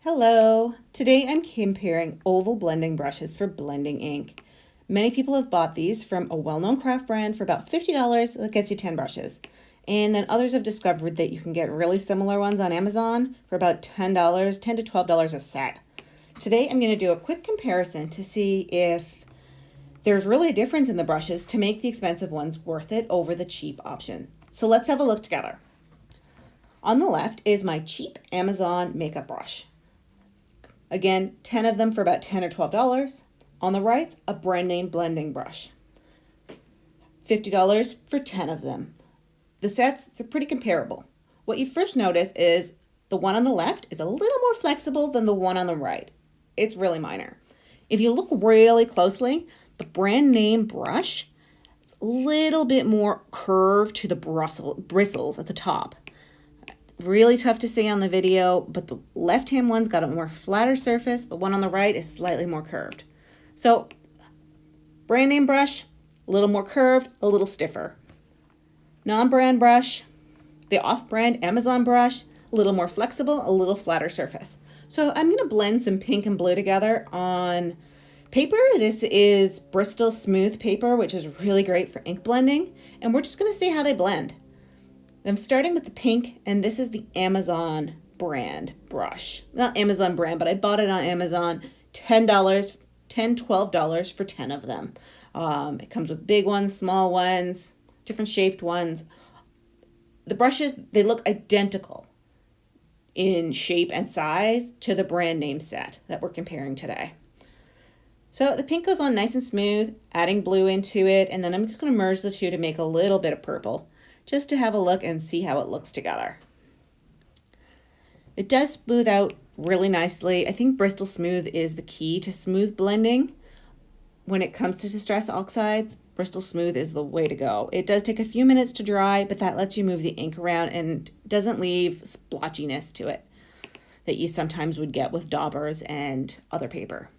Hello! Today I'm comparing oval blending brushes for blending ink. Many people have bought these from a well-known craft brand for about $50 that gets you 10 brushes. And then others have discovered that you can get really similar ones on Amazon for about $10, $10 to $12 a set. Today I'm going to do a quick comparison to see if there's really a difference in the brushes to make the expensive ones worth it over the cheap option. So let's have a look together. On the left is my cheap Amazon makeup brush. Again, 10 of them for about $10 or $12. On the right's a brand name blending brush. $50 for 10 of them. The sets, they're pretty comparable. What you first notice is the one on the left is a little more flexible than the one on the right. It's really minor. If you look really closely, the brand name brush is a little bit more curved to the bristles at the top. Really tough to see on the video, but the left-hand one's got a more flatter surface. The one on the right is slightly more curved. So, brand name brush, a little more curved, a little stiffer. Non-brand brush, the off-brand Amazon brush, a little more flexible, a little flatter surface. So I'm going to blend some pink and blue together on paper. This is Bristol Smooth paper, which is really great for ink blending. And we're just going to see how they blend. I'm starting with the pink, and this is the Amazon brand brush. Not Amazon brand, but I bought it on Amazon. $10, $10, $12 for 10 of them. It comes with big ones, small ones, different shaped ones. The brushes, they look identical in shape and size to the brand name set that we're comparing today. So the pink goes on nice and smooth, adding blue into it, and then I'm just going to merge the two to make a little bit of purple, just to have a look and see how it looks together. It does smooth out really nicely. I think Bristol Smooth is the key to smooth blending. When it comes to Distress Oxides, Bristol Smooth is the way to go. It does take a few minutes to dry, but that lets you move the ink around and doesn't leave splotchiness to it that you sometimes would get with daubers and other paper.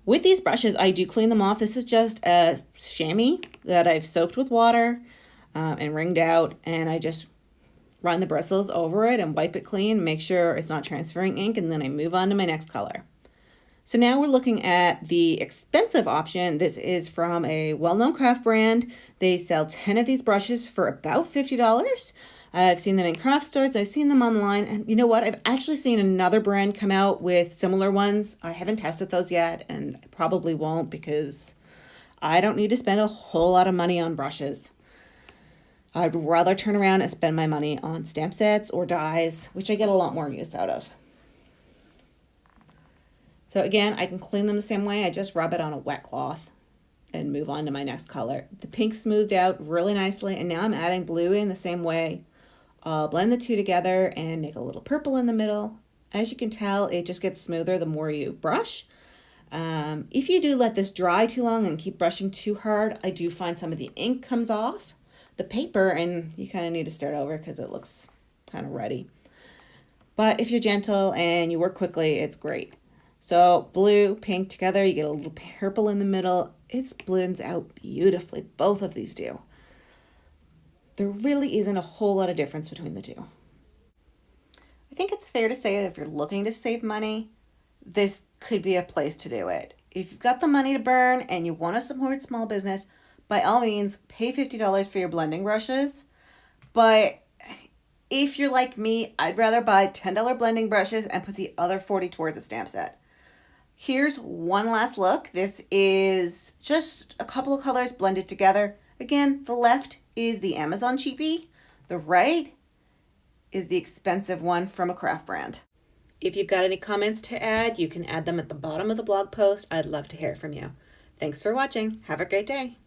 With these brushes, I do clean them off. This is just a chamois that I've soaked with water and wringed out, and I just run the bristles over it and wipe it clean, make sure it's not transferring ink, and then I move on to my next color. So now we're looking at the expensive option. This is from a well-known craft brand. They sell 10 of these brushes for about $50. I've seen them in craft stores, I've seen them online, and you know what? I've actually seen another brand come out with similar ones. I haven't tested those yet, and I probably won't because I don't need to spend a whole lot of money on brushes. I'd rather turn around and spend my money on stamp sets or dies, which I get a lot more use out of. So again, I can clean them the same way. I just rub it on a wet cloth and move on to my next color. The pink smoothed out really nicely, and now I'm adding blue in the same way. I'll blend the two together and make a little purple in the middle. As you can tell, it just gets smoother the more you brush. If you do let this dry too long and keep brushing too hard, I do find some of the ink comes off the paper, and you kind of need to start over because it looks kind of ruddy. But if you're gentle and you work quickly, it's great. So blue, pink together, you get a little purple in the middle. It blends out beautifully. Both of these do. There really isn't a whole lot of difference between the two. I think it's fair to say that if you're looking to save money, this could be a place to do it. If you've got the money to burn and you want to support small business, by all means, pay $50 for your blending brushes. But if you're like me, I'd rather buy $10 blending brushes and put the other $40 towards a stamp set. Here's one last look. This is just a couple of colors blended together. Again, the left is the Amazon cheapie. The right is the expensive one from a craft brand. If you've got any comments to add, you can add them at the bottom of the blog post. I'd love to hear from you. Thanks for watching. Have a great day.